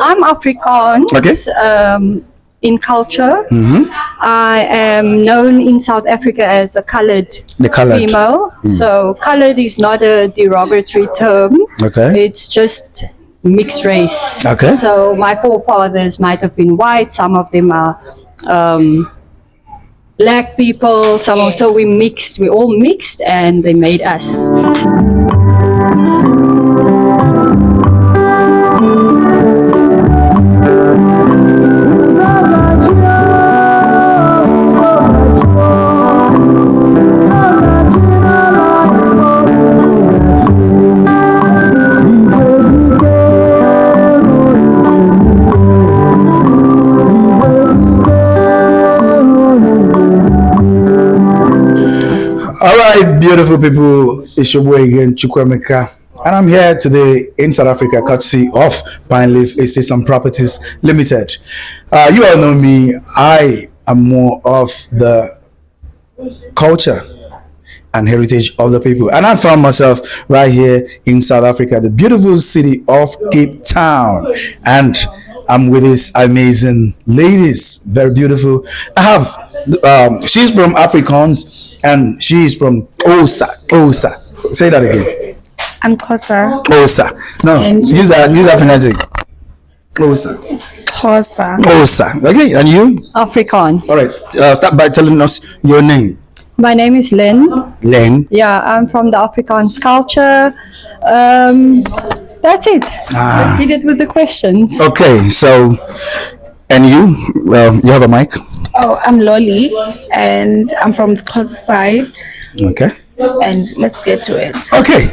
I'm Afrikaans. Okay. In culture, I am known in South Africa as a colored female. So colored is not a derogatory term. Okay. It's just mixed race. Okay. So my forefathers might have been white. Some of them are black people. Some also we mixed. We all mixed, and they made us. All right, beautiful people, it's your boy again, Chukwemeka, and I'm here today in South Africa, courtesy of Pine Leaf Estates and Properties Limited. You all know me, I am more of the culture and heritage of the people, and I found myself right here in South Africa, the beautiful city of Cape Town, and I'm with these amazing ladies, very beautiful. I have she's from Afrikaans and she is from Xhosa. Xhosa. Say that again. I'm Xhosa. Xhosa. No, use that phonetic. Xhosa. Xhosa. Xhosa. Okay, and you? Afrikaans. All right. Start by telling us your name. My name is Lynn. Len. Yeah, I'm from the Afrikaans culture. That's it. Let's hit it with the questions. Okay, so, and you? Well, you have a mic. Oh, I'm Loli, and I'm from the Xhosa side. Okay. And let's get to it. Okay.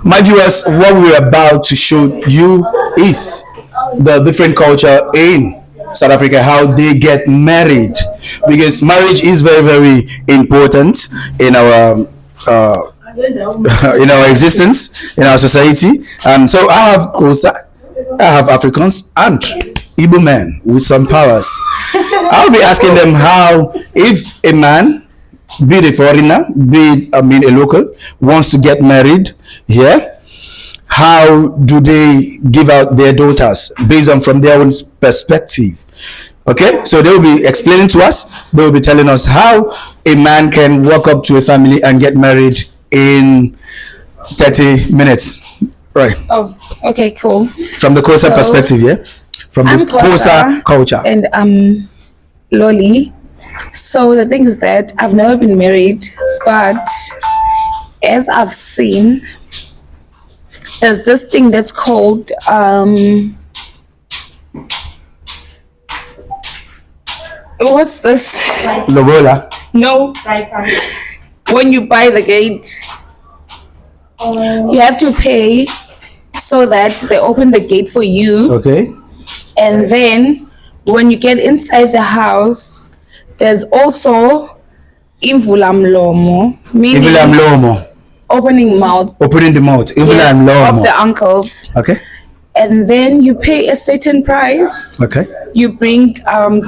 My viewers, what we're about to show you is the different culture in South Africa, how they get married, because marriage is very, very important in our in our existence, in our society. So I have Xhosa, I have Afrikaans, and Igbo men with some powers. I'll be asking them how, if a man, be it a foreigner, be it, a local, wants to get married here, how do they give out their daughters based on from their own perspective? Okay, so they will be explaining to us, they will be telling us how a man can walk up to a family and get married in 30 minutes. Right. Oh, okay, cool. From the Xhosa perspective, yeah? From the Xhosa culture. And I'm Loli. So the thing is that I've never been married, but as I've seen, there's this thing that's called what's this? Lobola. No. When you buy the gate, you have to pay so that they open the gate for you. Okay. And then when you get inside the house, there's also imvulamlomo, meaning opening mouth. Opening the mouth. Yes, of the uncles. Okay. And then you pay a certain price. Okay. You bring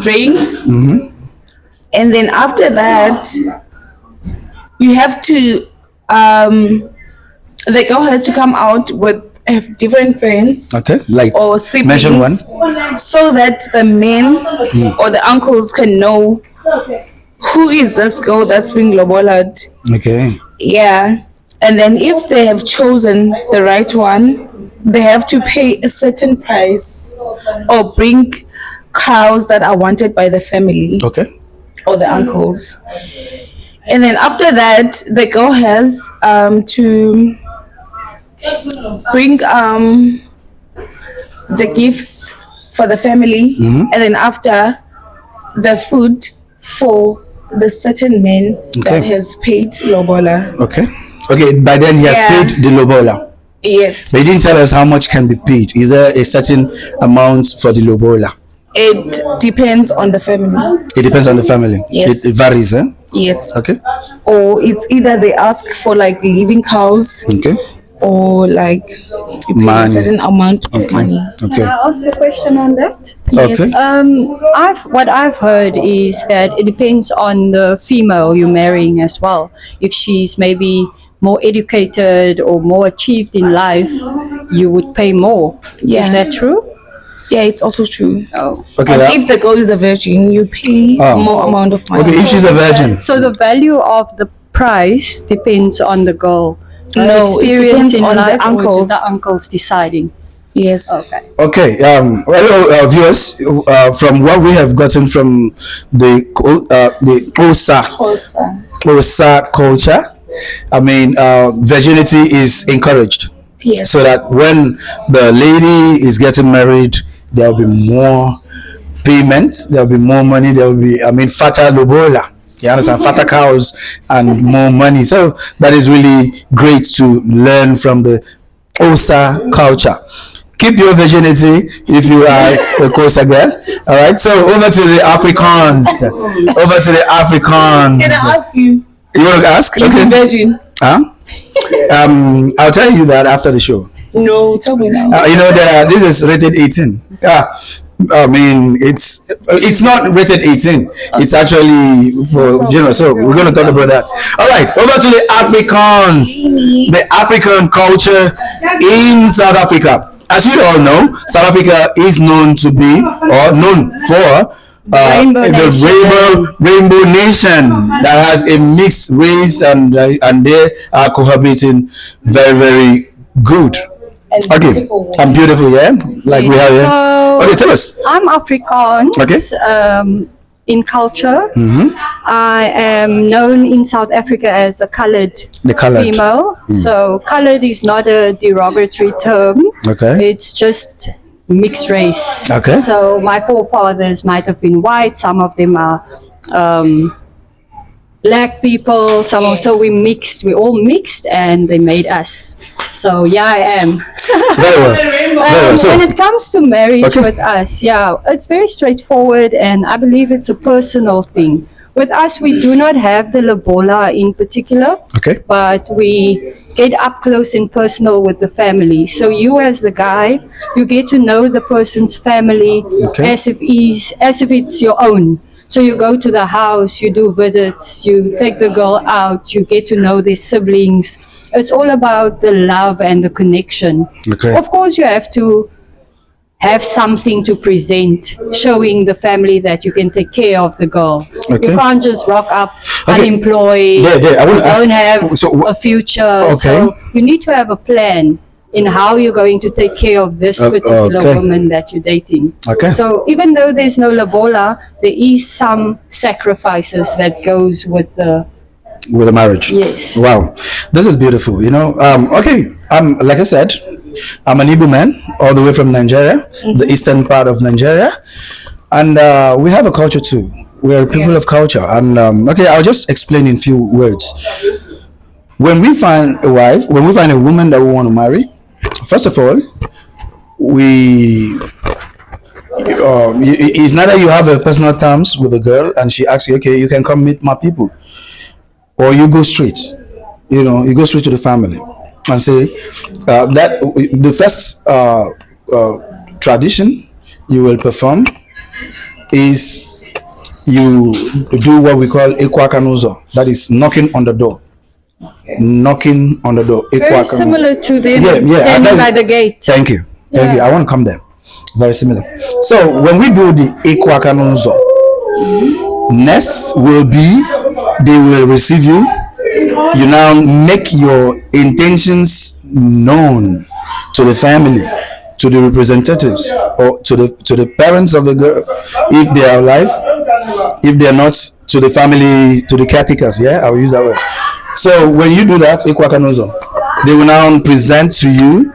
drinks. And then after that, you have to the girl has to come out with different friends. Okay. Like, or siblings, mention one. So that the men or the uncles can know who is this girl that's being lobolad. Okay. Yeah. And then if they have chosen the right one, they have to pay a certain price or bring cows that are wanted by the family. Okay. Or the uncles. And then after that, the girl has to bring the gifts for the family, and then after, the food for the certain man that has paid lobola. Okay. Okay, by then he has paid the lobola. Yes. They didn't tell us how much can be paid. Is there a certain amount for the lobola? It depends on the family. It depends on the family. Yes. It varies, eh? Yes. Okay. Or it's either they ask for like living cows. Okay. Or like you pay a certain amount of money. Okay. Can I ask a question on that? Yes. Okay. What I've heard is that it depends on the female you're marrying as well. If she's maybe more educated or more achieved in life, you would pay more. Yeah. Is that true? Yeah, it's also true. Oh. Okay. And if the girl is a virgin, you pay more amount of money. Okay, if she's a virgin. So the value of the price depends on the girl. No, it Experience depends in on the life, or is it uncles. the uncles deciding. Yes. Okay. Okay. Hello, viewers. From what we have gotten from the Xhosa culture, I mean, virginity is encouraged. Yes. So that when the lady is getting married, there will be more payments, there will be more money, there will be, I mean, fatter lobola. You understand? Fatter cows and more money. So that is really great to learn from the Xhosa culture. Keep your virginity if you are a Xhosa girl. All right. So over to the Afrikaans. Over to the Afrikaans. Can I ask you? You want to ask? You're a virgin? Huh? I'll tell you that after the show. No, tell me now. You know that this is rated 18. I mean, it's not rated 18. It's actually for so we're going to talk about that. All right, over to the Afrikaans, the African culture in South Africa. As you all know, South Africa is known to be, or known for, the rainbow nation that has a mixed race, and they are cohabiting very, very good. Okay, Beautiful. I'm beautiful, yeah, like we have here. So Okay, tell us. I'm Afrikaans. Okay. In culture, I am known in South Africa as a colored female. So colored is not a derogatory term. Okay. It's just mixed race. Okay. So my forefathers might have been white. Some of them are black people. So we all mixed, and they made us. So yeah, I am. Very well. Very well. So, When it comes to marriage Okay. with us, yeah, it's very straightforward, and I believe it's a personal thing. With us, we do not have the lobola in particular, okay. but we get up close and personal with the family. So you as the guy, you get to know the person's family Okay. as if it's your own. So you go to the house, you do visits, you take the girl out, you get to know their siblings. It's all about the love and the connection. Okay. Of course, you have to have something to present, showing the family that you can take care of the girl. Okay. You can't just rock up Okay. unemployed, Yeah, I want to ask- don't have so a future. Okay. So you need to have a plan in how you're going to take care of this particular okay. woman that you're dating. Okay. So even though there's no lobola, there is some sacrifices that goes with the With a marriage. Yes. Wow, this is beautiful. You know. Okay. Like I said, I'm an Igbo man, all the way from Nigeria, the eastern part of Nigeria, and we have a culture too. We are people of culture, and okay, I'll just explain in few words. When we find a wife, when we find a woman that we want to marry, first of all, it's not that you have a personal terms with the girl and she asks you, okay, you can come meet my people, or you go straight, you go straight to the family and say that the first tradition you will perform is you do what we call ekwakanuzo, that is knocking on the door. Knocking on the door. very similar to the Yeah, standing by the gate. Thank you. I want to come there. Very similar. So when we do the ekwakanuzo, next will be they will receive you. You now make your intentions known to the family, to the representatives, or to the parents of the girl, if they are alive. If they are not, to the family, to the caretakers. Yeah, I will use that word. So when you do that, ekwakanuzo, they will now present to you,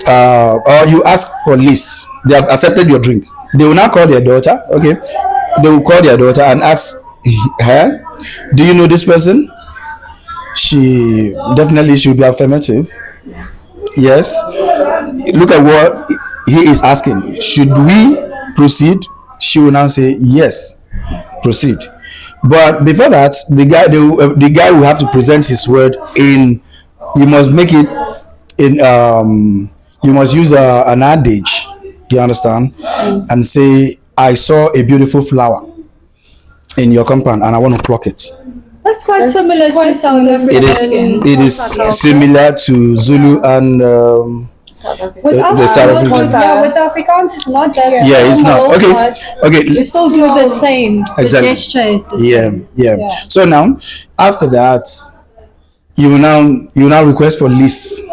or you ask for lists. They have accepted your drink. They will now call their daughter. Okay, they will call their daughter and ask her, "Do you know this person?" She definitely should be affirmative. Yes. Look at what he is asking. Should we proceed? She will now say yes. Proceed. But before that, the guy will have to present his word in. You must make it in. You must use an adage. You understand? And say, "I saw a beautiful flower in your compound, and I want to pluck it." That's quite similar to South Africa. It is similar to Zulu and With the South African. Yeah, with Afrikaans, it's not that. Yeah, it's not. Okay, okay. You still do the same. Exactly. The gesture is the same. Yeah. So now, after that, you will now request for list.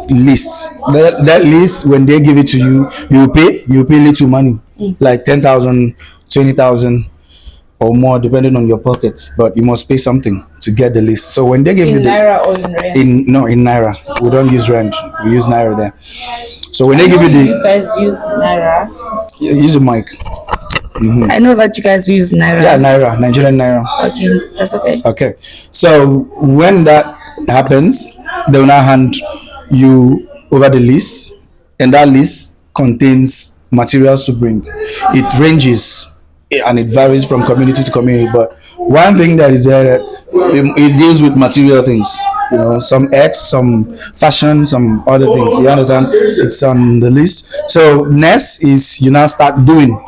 That list, when they give it to you, you pay little money, like 10,000, 20,000 or more, depending on your pockets. But you must pay something to get the list. So when they give you Naira or in rand? in Naira, we don't use rand. We use Naira there. So when they give you You guys use Naira. use a mic. I know that you guys use Naira. Yeah, Naira, Nigerian Naira. Okay, that's okay. Okay. So when that happens, they will now hand you over the list, and that list contains materials to bring. It ranges and it varies from community to community, but one thing that is there, it deals with material things. You know, some arts, some fashion, some other things. You understand? It's on the list. So next is you now start paying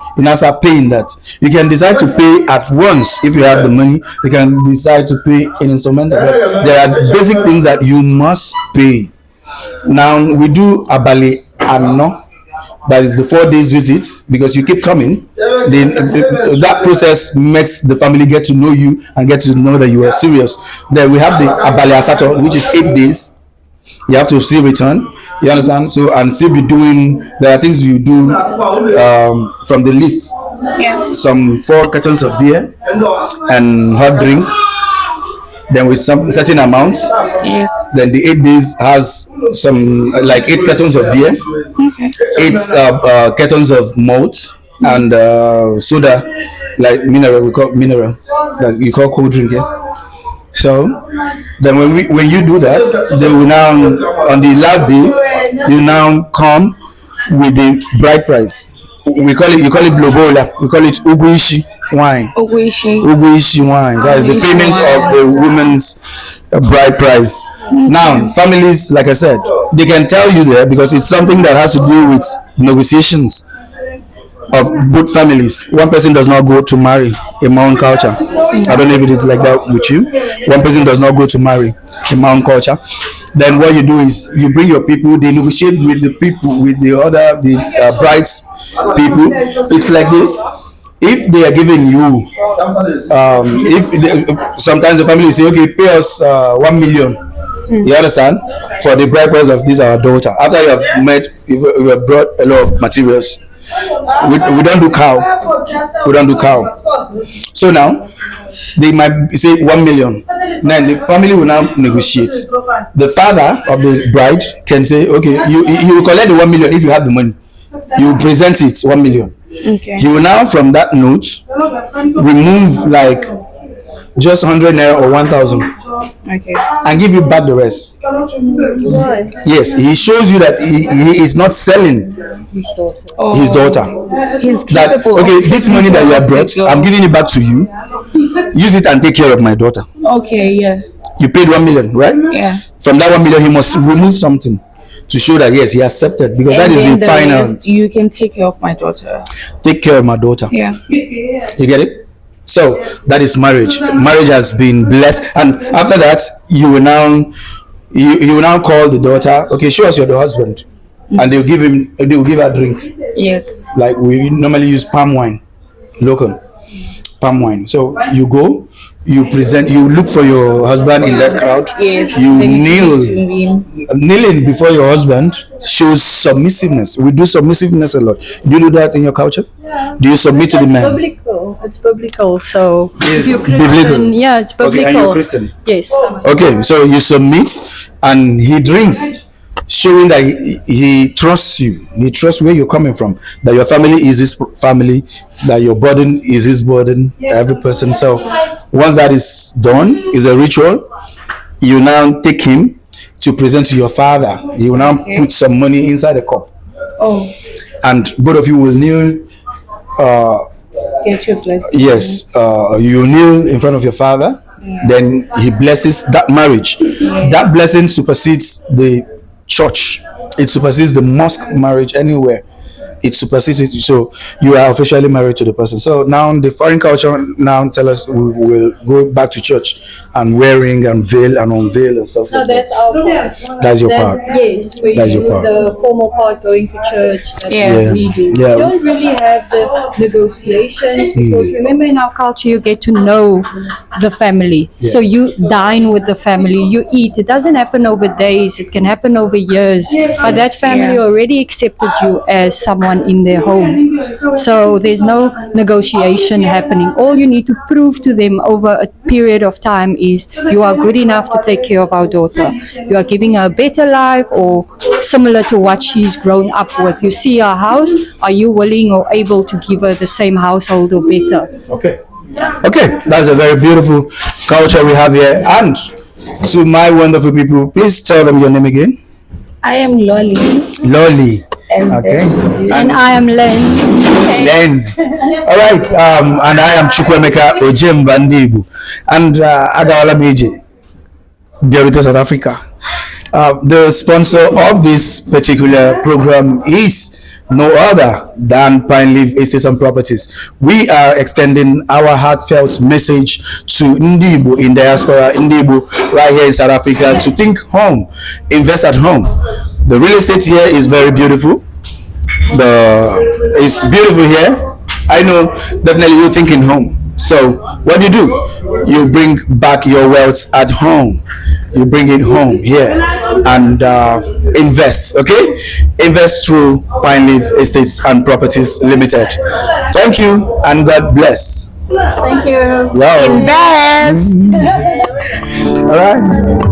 that. You can decide to pay at once if you have the money. You can decide to pay in installment. There are basic things that you must pay. Now we do abali ano. That is the 4 days visit, because you keep coming. That process makes the family get to know you and get to know that you are serious. Then we have the abali asato, which is 8 days. You have to still return. You understand? So, and still be doing, there are things you do from the list. Yeah. Some 4 cartons of beer and hot drink. Then with some certain amounts. Yes. Then the 8 days has some like 8 cartons of beer, Okay. 8 cartons of malt and soda, like mineral. We call mineral. That you call cold drink. Yeah. So then when you do that, they will now on the last day you now come with the bride price. You call it blobola. We call it uguishi wine. Uguishi wine. That is the payment of the woman's bride price. Now, families, like I said, they can tell you there because it's something that has to do with negotiations of both families. One person does not go to marry a Maun culture. I don't know if it is like that with you. One person does not go to marry a Maun culture. Then what you do is you bring your people, they negotiate with the people, with the bride's people. It's like this. If they are giving you, sometimes the family will say, okay, pay us 1 million. You understand? For the bride price of this our daughter. After you have you have brought a lot of materials. We don't do cow. We don't do cow. So now they might say 1 million. Then the family will now negotiate. The father of the bride can say, okay, you will collect the 1 million if you have the money. You will present it 1 million. Okay. He will now from that note remove like just 100 naira or 1,000. Okay. And give you back the rest. Yes, he shows you that he is not selling his daughter. He's That capable. okay, this money that you have brought, I'm giving it back to you. Use it and take care of my daughter. Okay, yeah. You paid 1 million, right? Yeah. From that 1 million, he must remove something to show that yes, he accepted, because that is then the final. rest, you can take care of my daughter. Take care of my daughter. Yeah. You get it? So that is marriage. Marriage has been blessed, and after that, you will now call the daughter. Okay, show us your husband, and they will give her drink. Yes. Like we normally use palm wine, local palm wine. So you go, you present, you look for your husband in that crowd. Yes. You Then kneel. Kneeling before your husband shows submissiveness. We do submissiveness a lot. Do you do that in your culture? Do you submit to the man? Biblical. It's biblical. So Yes, if you're Christian, biblical. yeah, it's biblical. Okay, and you're Christian. Yes. Okay, so you submit and he drinks, showing that he trusts you. He trusts where you're coming from, that your family is his family, that your burden is his burden, every person. So once that is done, is a ritual, you now take him to present to your father. He will now put some money inside a cup. Oh, And both of you will kneel. get your blessing. Yes, you kneel in front of your father. Then he blesses that marriage. That blessing supersedes the church. It supersedes the mosque marriage anywhere it supersedes it. So you are officially married to the person. So now the foreign culture now tell us we will go back to church and wearing and veil and unveil and stuff like That's that. our part. That's your part. Yes, we That's your use part. the formal part going to church. That's Yeah. what we do. Yeah. We don't really have the negotiations because remember in our culture you get to know the family. So you dine with the family, you eat. It doesn't happen over days, it can happen over years. But that family Yeah. already accepted you as someone in their home. So there's no negotiation happening. All you need to prove to them over a period of time is you are good enough to take care of our daughter. You are giving her a better life or similar to what she's grown up with. You see her house, are you willing or able to give her the same household or better? Okay. Okay, that's a very beautiful culture we have here. And to my wonderful people, please tell them your name again. I am Lolly. Lolly. And Okay. And I am Len. Lens. All right. And I am Chukwemeka Ojembandibu. And Adawala Meji, Biarritz, South Africa. The sponsor of this particular program is no other than Pine Leaf Estates and Properties. We are extending our heartfelt message to Ndibo in diaspora, Ndibo right here in South Africa, to think home, invest at home. The real estate here is very beautiful. It's beautiful here. I know definitely you're thinking home. So what do? You bring back your wealth at home. You bring it home here and invest. Okay, invest through Pine Leaf Estates and Properties Limited. Thank you and God bless. Thank you. Wow. Invest. All right.